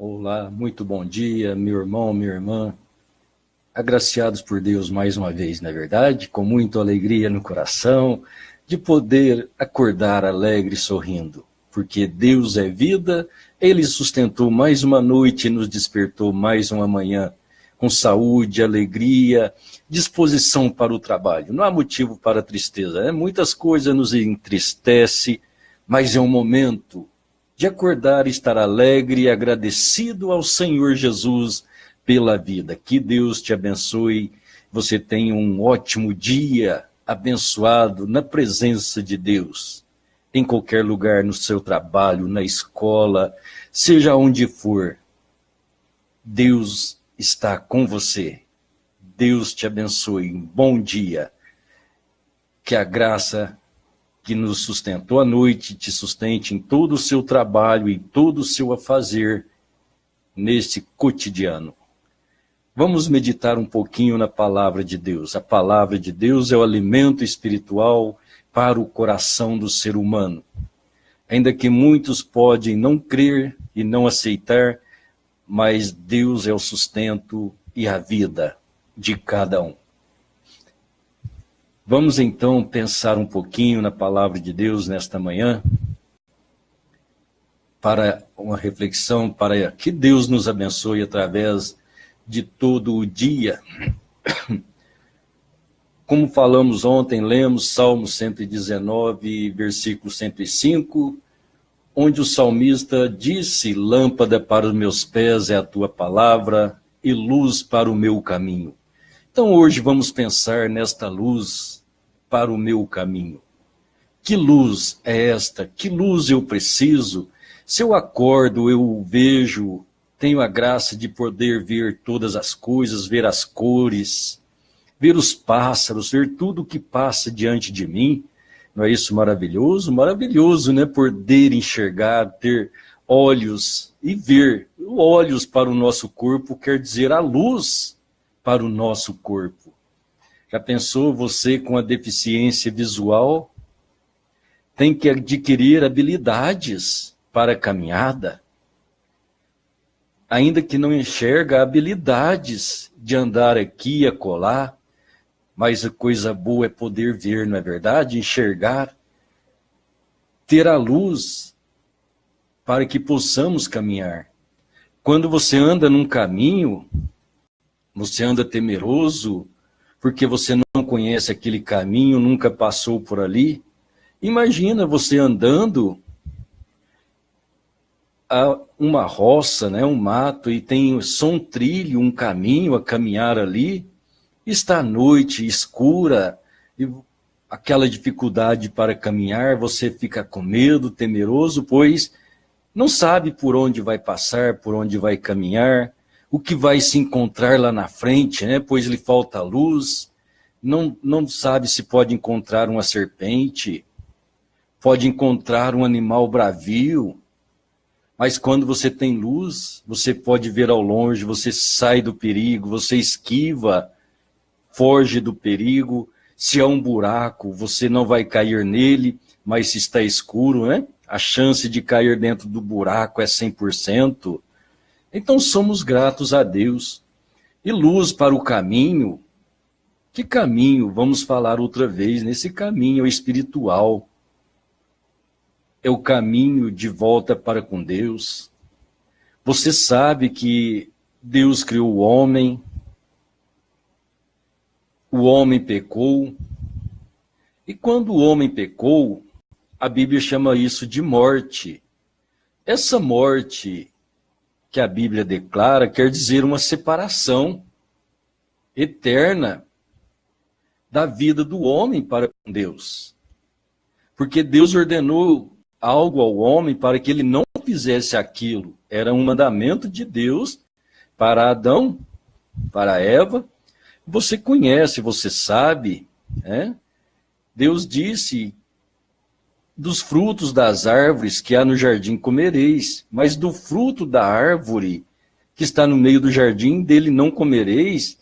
Olá, muito bom dia, meu irmão, minha irmã. Agraciados por Deus mais uma vez, não é verdade? Com muita alegria no coração, de poder acordar alegre e sorrindo. Porque Deus é vida, Ele sustentou mais uma noite e nos despertou mais uma manhã, com saúde, alegria, disposição para o trabalho. Não há motivo para tristeza, né? Muitas coisas nos entristecem, mas é um momento de acordar e estar alegre e agradecido ao Senhor Jesus pela vida. Que Deus te abençoe, você tenha um ótimo dia abençoado na presença de Deus, em qualquer lugar, no seu trabalho, na escola, seja onde for. Deus está com você. Deus te abençoe. Um bom dia. Que a graça que nos sustentou à noite te sustente em todo o seu trabalho e todo o seu afazer neste cotidiano. Vamos meditar um pouquinho na palavra de Deus. A palavra de Deus é o alimento espiritual para o coração do ser humano. Ainda que muitos podem não crer e não aceitar, mas Deus é o sustento e a vida de cada um. Vamos então pensar um pouquinho na palavra de Deus nesta manhã, para uma reflexão, para que Deus nos abençoe através de todo o dia. Como falamos ontem, lemos Salmo 119, versículo 105, onde o salmista disse: lâmpada para os meus pés é a tua palavra e luz para o meu caminho. Então hoje vamos pensar nesta luz para o meu caminho. Que luz é esta? Que luz eu preciso? Se eu acordo, eu vejo, tenho a graça de poder ver todas as coisas, ver as cores, ver os pássaros, ver tudo que passa diante de mim. Não é isso maravilhoso? Maravilhoso, né? Poder enxergar, ter olhos e ver. Olhos para o nosso corpo quer dizer a luz para o nosso corpo. Já pensou, você com a deficiência visual tem que adquirir habilidades para a caminhada? Ainda que não enxerga, habilidades de andar aqui e acolá, mas a coisa boa é poder ver, não é verdade? Enxergar, ter a luz para que possamos caminhar. Quando você anda num caminho, você anda temeroso, porque você não conhece aquele caminho, nunca passou por ali. Imagina você andando a uma roça, né, um mato, e tem só um trilho, um caminho a caminhar ali. Está à noite, escura, e aquela dificuldade para caminhar, você fica com medo, temeroso, pois não sabe por onde vai passar, por onde vai caminhar, o que vai se encontrar lá na frente, né? Pois lhe falta luz, não sabe se pode encontrar uma serpente, pode encontrar um animal bravio, mas quando você tem luz, você pode ver ao longe, você sai do perigo, você esquiva, foge do perigo. Se há um buraco, você não vai cair nele, mas se está escuro, né? A chance de cair dentro do buraco é 100%. Então somos gratos a Deus. E luz para o caminho. Que caminho? Vamos falar outra vez. Nesse caminho espiritual. É o caminho de volta para com Deus. Você sabe que Deus criou o homem pecou, e quando o homem pecou, a Bíblia chama isso de morte. Essa morte que a Bíblia declara quer dizer uma separação eterna da vida do homem para com Deus. Porque Deus ordenou algo ao homem para que ele não fizesse aquilo. Era um mandamento de Deus para Adão, para Eva. Você conhece, você sabe, né? Deus disse: dos frutos das árvores que há no jardim comereis, mas do fruto da árvore que está no meio do jardim, dele não comereis,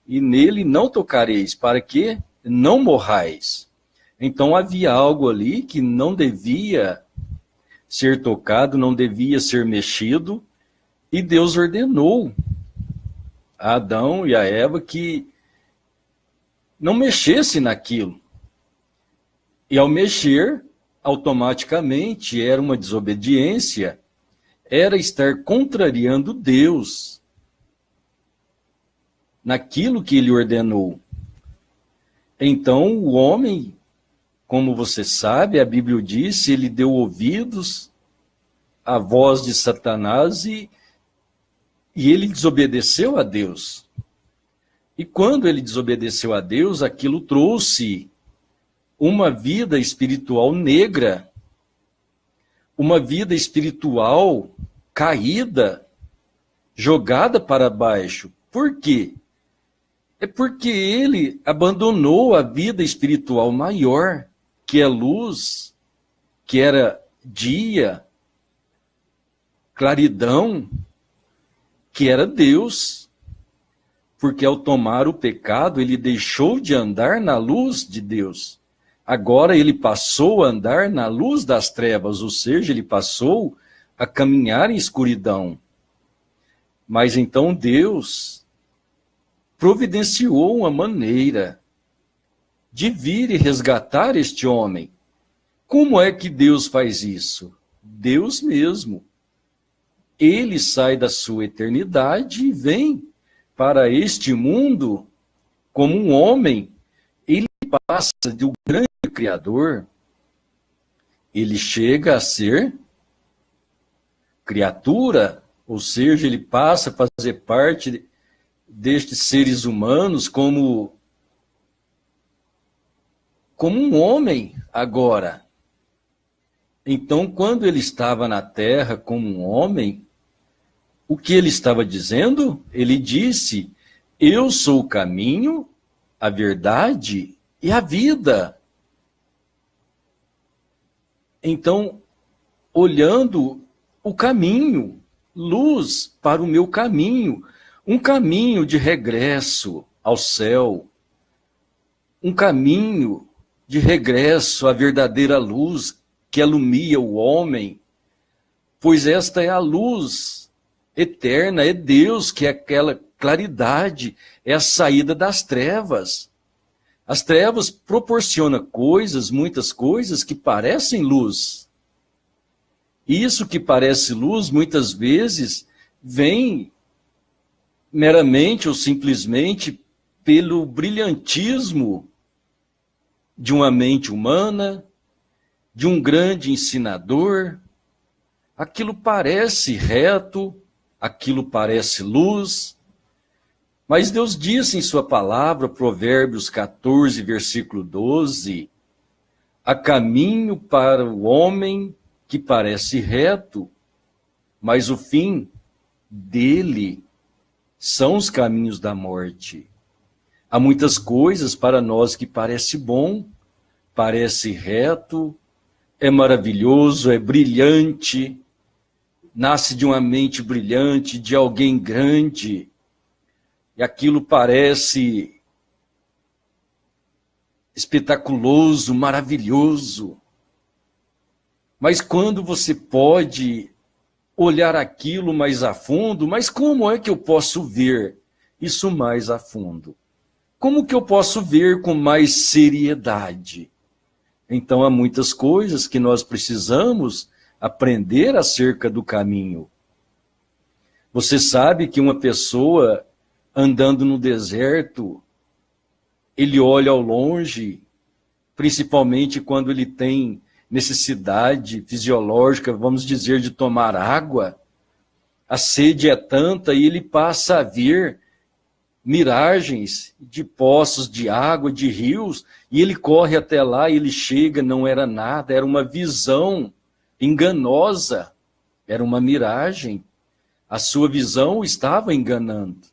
e nele não tocareis, para que não morrais. Então havia algo ali que não devia ser tocado, não devia ser mexido, E Deus ordenou a Adão e a Eva que não mexesse naquilo. E ao mexer, automaticamente era uma desobediência, era estar contrariando Deus naquilo que ele ordenou. Então o homem, como você sabe, a Bíblia diz, ele deu ouvidos à voz de Satanás e ele desobedeceu a Deus. E quando ele desobedeceu a Deus, aquilo trouxe uma vida espiritual negra, uma vida espiritual caída, jogada para baixo. Por quê? É porque ele abandonou a vida espiritual maior, que é luz, que era dia, claridão, que era Deus. Porque ao tomar o pecado, ele deixou de andar na luz de Deus. Agora ele passou a andar na luz das trevas, ou seja, ele passou a caminhar em escuridão. Mas então Deus providenciou uma maneira de vir e resgatar este homem. Como é que Deus faz isso? Deus mesmo. Ele sai da sua eternidade e vem para este mundo como um homem. Ele passa do grande Criador, ele chega a ser criatura, ou seja, ele passa a fazer parte destes seres humanos como um homem agora. Então, quando ele estava na terra como um homem, o que ele estava dizendo? Ele disse: eu sou o caminho, a verdade e a vida. Então, olhando o caminho, luz para o meu caminho, um caminho de regresso ao céu, um caminho de regresso à verdadeira luz que alumia o homem, pois esta é a luz eterna, é Deus, que é aquela claridade, é a saída das trevas. As trevas proporcionam coisas, muitas coisas que parecem luz. Isso que parece luz, muitas vezes, vem meramente ou simplesmente pelo brilhantismo de uma mente humana, de um grande ensinador. Aquilo parece reto, aquilo parece luz, mas Deus disse em sua palavra, Provérbios 14, versículo 12, há caminho para o homem que parece reto, mas o fim dele são os caminhos da morte. Há muitas coisas para nós que parece bom, parece reto, é maravilhoso, é brilhante, nasce de uma mente brilhante, de alguém grande, e aquilo parece espetaculoso, maravilhoso. Mas quando você pode olhar aquilo mais a fundo, mas como é que eu posso ver isso mais a fundo? Como que eu posso ver com mais seriedade? Então há muitas coisas que nós precisamos aprender acerca do caminho. Você sabe que uma pessoa andando no deserto, ele olha ao longe, principalmente quando ele tem necessidade fisiológica, vamos dizer, de tomar água, a sede é tanta e ele passa a ver miragens de poços de água, de rios, e ele corre até lá e ele chega, não era nada, era uma visão enganosa, era uma miragem. A sua visão o estava enganando.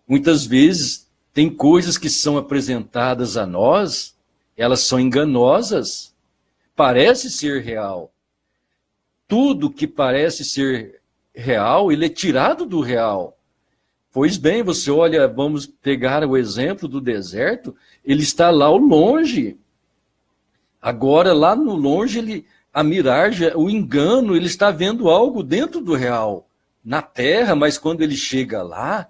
Muitas vezes tem coisas que são apresentadas a nós, elas são enganosas, parece ser real. Tudo que parece ser real, ele é tirado do real. Pois bem, você olha, vamos pegar o exemplo do deserto, ele está lá ao longe. Agora, lá no longe, a miragem, o engano, ele está vendo algo dentro do real. na terra, mas quando ele chega lá,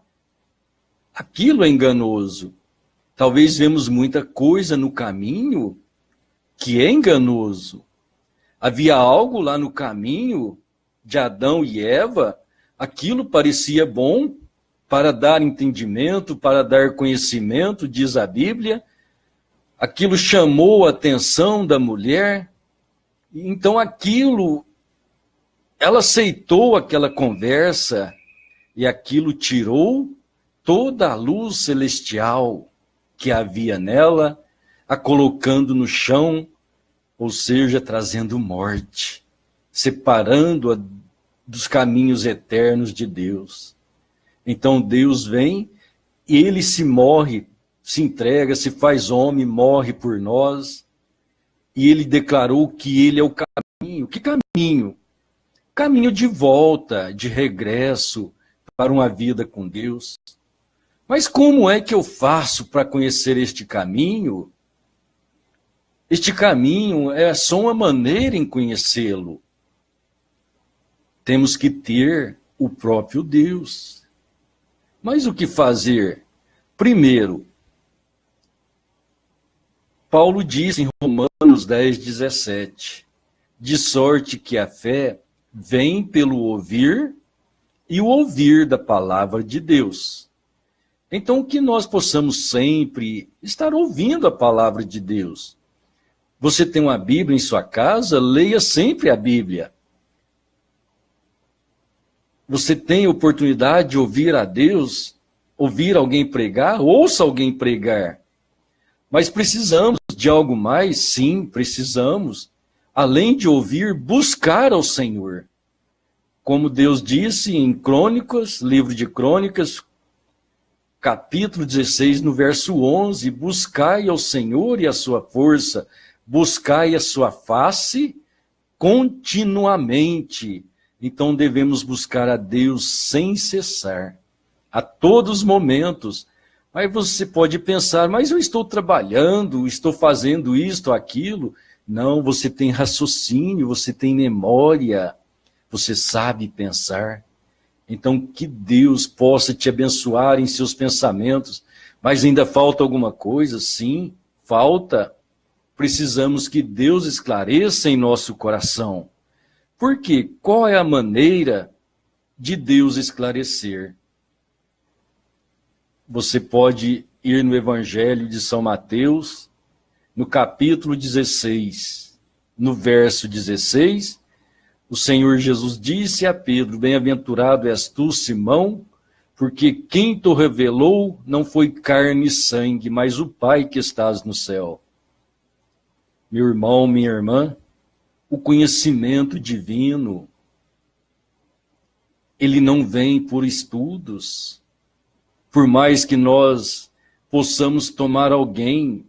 aquilo é enganoso. Talvez vemos muita coisa no caminho que é enganoso. Havia algo lá no caminho de Adão e Eva, aquilo parecia bom para dar entendimento, para dar conhecimento, diz a Bíblia. Aquilo chamou a atenção da mulher. Então aquilo, ela aceitou aquela conversa e aquilo tirou toda a luz celestial que havia nela, a colocando no chão, ou seja, trazendo morte, separando-a dos caminhos eternos de Deus. Então Deus vem e ele se morre, se entrega, se faz homem, morre por nós, e ele declarou que ele é o caminho. Que caminho? Caminho de volta, de regresso para uma vida com Deus. Mas como é que eu faço para conhecer este caminho? Este caminho é só uma maneira em conhecê-lo. Temos que ter o próprio Deus. Mas o que fazer? Primeiro, Paulo diz em Romanos 10:17, de sorte que a fé vem pelo ouvir e o ouvir da palavra de Deus. Então, que nós possamos sempre estar ouvindo a palavra de Deus. Você tem uma Bíblia em sua casa? Leia sempre a Bíblia. Você tem oportunidade de ouvir a Deus, ouvir alguém pregar? Ouça alguém pregar. Mas precisamos de algo mais? Sim, precisamos. Além de ouvir, buscar ao Senhor. Como Deus disse em Crônicas, livro de Crônicas, capítulo 16, no verso 11, buscai ao Senhor e a sua força, buscai a sua face continuamente. Então devemos buscar a Deus sem cessar, a todos os momentos. Aí você pode pensar, mas eu estou trabalhando, estou fazendo isto, aquilo. Não, você tem raciocínio, você tem memória, você sabe pensar. Então que Deus possa te abençoar em seus pensamentos. Mas ainda falta alguma coisa? Sim, falta. Precisamos que Deus esclareça em nosso coração. Por quê? Qual é a maneira de Deus esclarecer? Você pode ir no Evangelho de São Mateus, no capítulo 16, no verso 16, o Senhor Jesus disse a Pedro, bem-aventurado és tu, Simão, porque quem te revelou não foi carne e sangue, mas o Pai que estás no céu. Meu irmão, minha irmã, o conhecimento divino, ele não vem por estudos. Por mais que nós possamos tomar alguém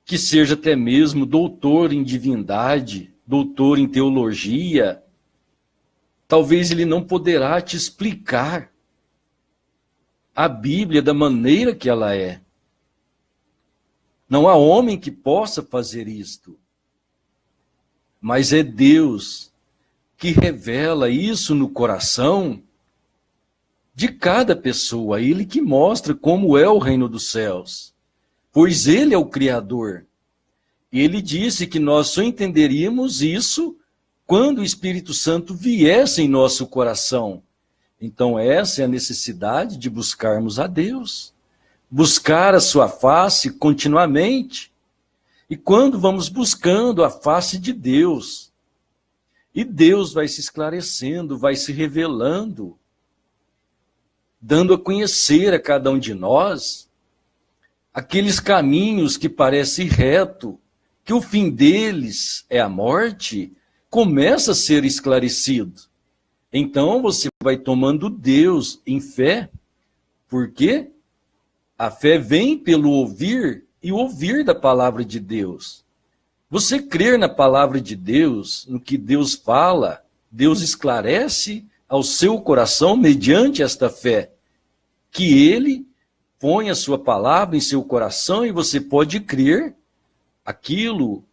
que seja até mesmo doutor em divindade, doutor em teologia, talvez ele não poderá te explicar a Bíblia da maneira que ela é. Não há homem que possa fazer isto. Mas é Deus que revela isso no coração de cada pessoa, Ele que mostra como é o reino dos céus, pois Ele é o Criador. Ele disse que nós só entenderíamos isso quando o Espírito Santo viesse em nosso coração. Então essa é a necessidade de buscarmos a Deus, buscar a sua face continuamente. E quando vamos buscando a face de Deus, e Deus vai se esclarecendo, vai se revelando, dando a conhecer a cada um de nós aqueles caminhos que parecem reto, que o fim deles é a morte, começa a ser esclarecido. Então você vai tomando Deus em fé, porque a fé vem pelo ouvir e ouvir da palavra de Deus. Você crer na palavra de Deus, no que Deus fala, Deus esclarece ao seu coração mediante esta fé, que Ele põe a sua palavra em seu coração e você pode crer, aquilo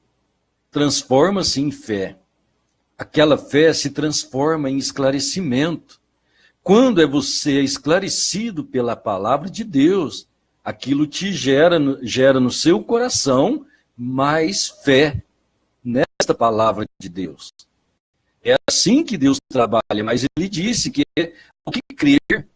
transforma-se em fé. aquela fé se transforma em esclarecimento. Quando você é esclarecido pela palavra de Deus, aquilo te gera no seu coração mais fé nesta palavra de Deus. É assim que Deus trabalha, mas ele disse que é o que crer.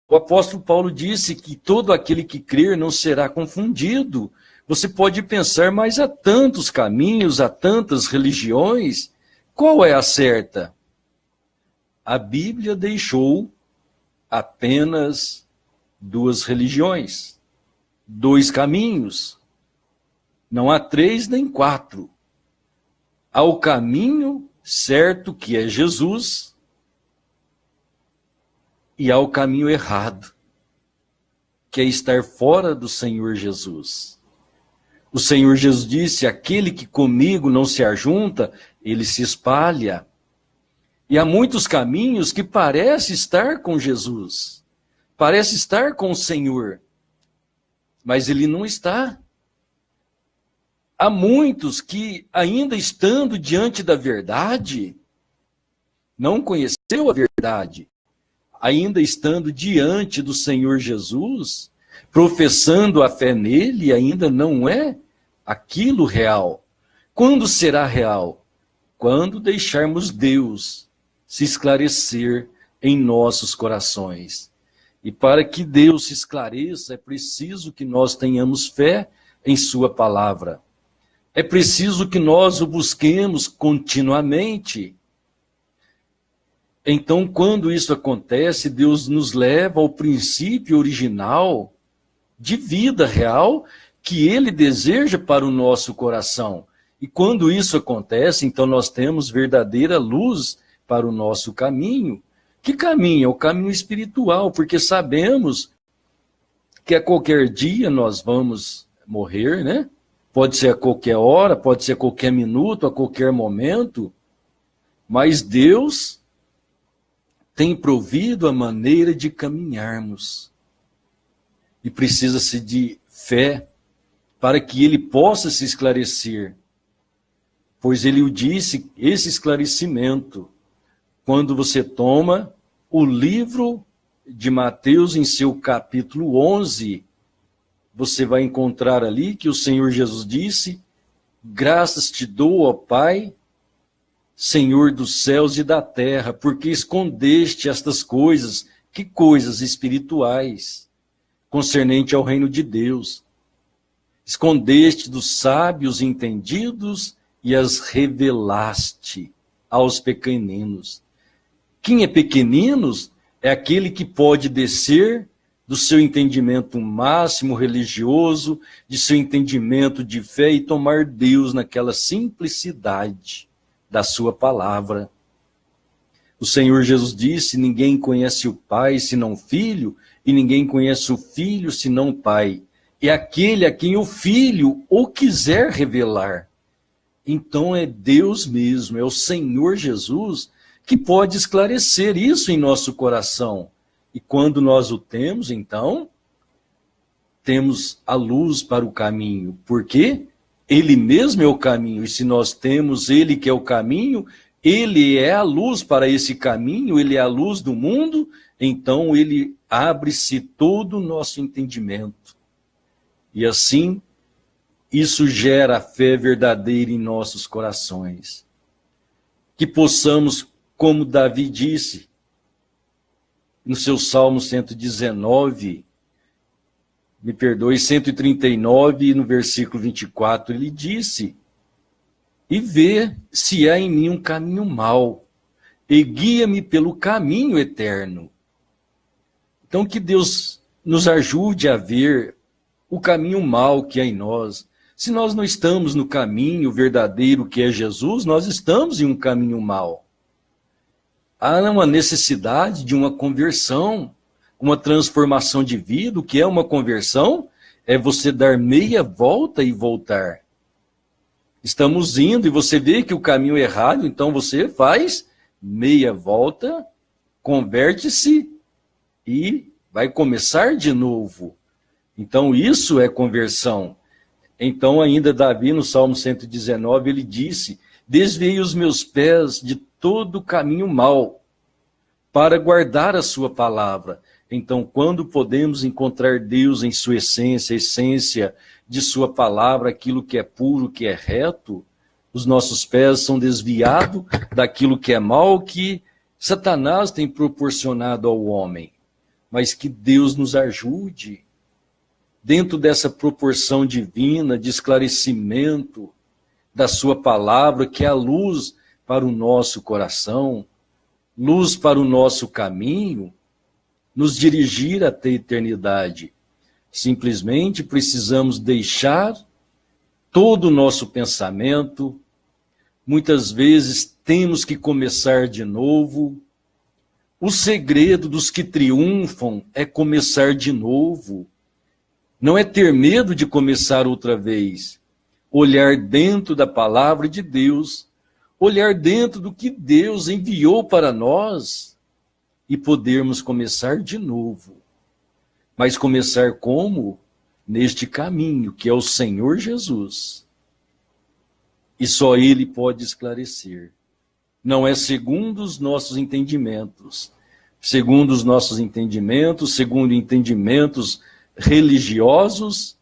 O apóstolo Paulo disse que todo aquele que crer não será confundido. Você pode pensar, mas há tantos caminhos, há tantas religiões, qual é a certa? A Bíblia deixou apenas 2 religiões, 2 caminhos. Não há 3 nem 4. Há o caminho certo, que é Jesus, e há o caminho errado, que é estar fora do Senhor Jesus. O Senhor Jesus disse, aquele que comigo não se ajunta, ele se espalha. E há muitos caminhos que parece estar com Jesus, parece estar com o Senhor, mas ele não está. Há muitos que, ainda estando diante da verdade, não conheceu a verdade, ainda estando diante do Senhor Jesus, professando a fé nele, ainda não é aquilo real. Quando será real? Quando deixarmos Deus se esclarecer em nossos corações. E para que Deus se esclareça, é preciso que nós tenhamos fé em sua palavra. É preciso que nós o busquemos continuamente. Então, quando isso acontece, Deus nos leva ao princípio original de vida real que Ele deseja para o nosso coração. E quando isso acontece, então nós temos verdadeira luz para o nosso caminho. Que caminho? É o caminho espiritual, porque sabemos que a qualquer dia nós vamos morrer, né? Pode ser a qualquer hora, pode ser a qualquer minuto, a qualquer momento, mas Deus tem provido a maneira de caminharmos. E precisa-se de fé para que ele possa se esclarecer. Pois ele o disse, esse esclarecimento, quando você toma o livro de Mateus em seu capítulo 11, você vai encontrar ali que o Senhor Jesus disse, graças te dou, ó Pai, Senhor dos céus e da terra, porque escondeste estas coisas, que coisas espirituais, concernente ao reino de Deus. Escondeste dos sábios entendidos e as revelaste aos pequeninos. Quem é pequeninos é aquele que pode descer do seu entendimento máximo religioso, de seu entendimento de fé e tomar Deus naquela simplicidade da sua palavra. O Senhor Jesus disse, ninguém conhece o Pai senão o Filho, e ninguém conhece o Filho senão o Pai. É aquele a quem o Filho o quiser revelar. Então é Deus mesmo, é o Senhor Jesus que pode esclarecer isso em nosso coração. E quando nós o temos, então, temos a luz para o caminho. Porque Ele mesmo é o caminho. E se nós temos Ele que é o caminho, Ele é a luz para esse caminho, Ele é a luz do mundo, então Ele abre-se todo o nosso entendimento. E assim, isso gera a fé verdadeira em nossos corações. Que possamos, como Davi disse, no seu Salmo 119, 139, no versículo 24, ele disse, e vê se há em mim um caminho mau, e guia-me pelo caminho eterno. Então que Deus nos ajude a ver o caminho mau que há em nós. Se nós não estamos no caminho verdadeiro que é Jesus, nós estamos em um caminho mau. Há uma necessidade de uma conversão, uma transformação de vida. O que é uma conversão? É você dar meia volta e voltar. Estamos indo e você vê que o caminho é errado, então você faz meia volta, converte-se e vai começar de novo. Então isso é conversão. Então ainda Davi no Salmo 119 ele disse, Desviei os meus pés de todo caminho mau, para guardar a sua palavra. Então, quando podemos encontrar Deus em sua essência, a essência de sua palavra, aquilo que é puro, que é reto, os nossos pés são desviados daquilo que é mal, que Satanás tem proporcionado ao homem. Mas que Deus nos ajude, dentro dessa proporção divina de esclarecimento da sua palavra, que é a luz para o nosso coração, luz para o nosso caminho, nos dirigir até a eternidade. Simplesmente precisamos deixar todo o nosso pensamento. Muitas vezes temos que começar de novo. O segredo dos que triunfam é começar de novo. Não é ter medo de começar outra vez. Olhar dentro da palavra de Deus, olhar dentro do que Deus enviou para nós e podermos começar de novo. Mas começar como? Neste caminho, que é o Senhor Jesus. E só Ele pode esclarecer. Não é segundo os nossos entendimentos. Segundo os nossos entendimentos, segundo entendimentos religiosos,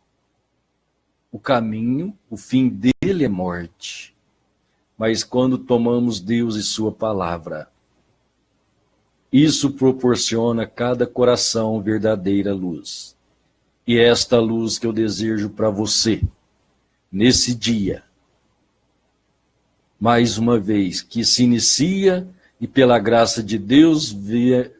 o caminho, o fim dele é morte. Mas quando tomamos Deus e sua palavra, isso proporciona a cada coração verdadeira luz. E é esta luz que eu desejo para você, nesse dia. Mais uma vez, que se inicia e pela graça de Deus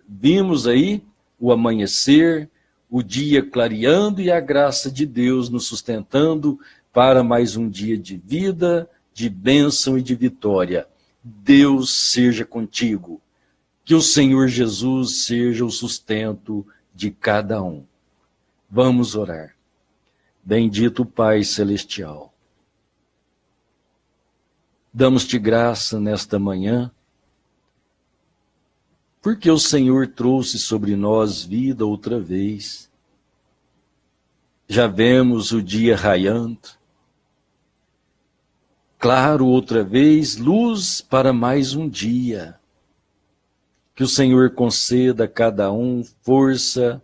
vimos aí o amanhecer, o dia clareando e a graça de Deus nos sustentando para mais um dia de vida, de bênção e de vitória. Deus seja contigo. Que o Senhor Jesus seja o sustento de cada um. Vamos orar. Bendito Pai Celestial, damos-te graça nesta manhã, porque o Senhor trouxe sobre nós vida outra vez. Já vemos o dia raiando. Claro, outra vez, luz para mais um dia. Que o Senhor conceda a cada um força,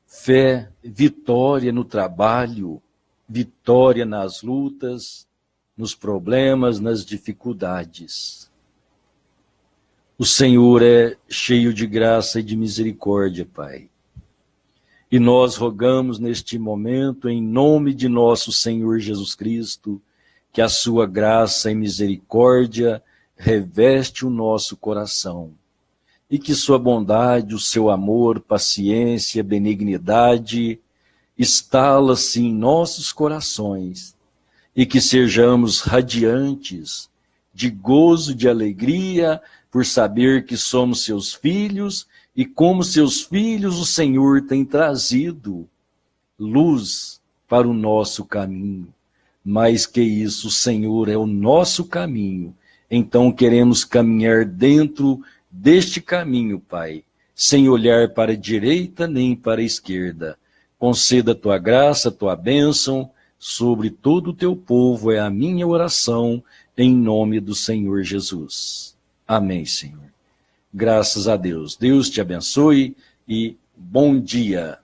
fé, vitória no trabalho, vitória nas lutas, nos problemas, nas dificuldades. O Senhor é cheio de graça e de misericórdia, Pai. E nós rogamos neste momento, em nome de nosso Senhor Jesus Cristo, que a sua graça e misericórdia reveste o nosso coração, e que sua bondade, o seu amor, paciência, benignidade, instala-se em nossos corações, e que sejamos radiantes de gozo, de alegria, por saber que somos seus filhos, e como seus filhos o Senhor tem trazido luz para o nosso caminho. Mais que isso, o Senhor é o nosso caminho. Então queremos caminhar dentro deste caminho, Pai, sem olhar para a direita nem para a esquerda. Conceda a tua graça, a tua bênção sobre todo o teu povo, é a minha oração, em nome do Senhor Jesus. Amém, Senhor. Graças a Deus. Deus te abençoe e bom dia.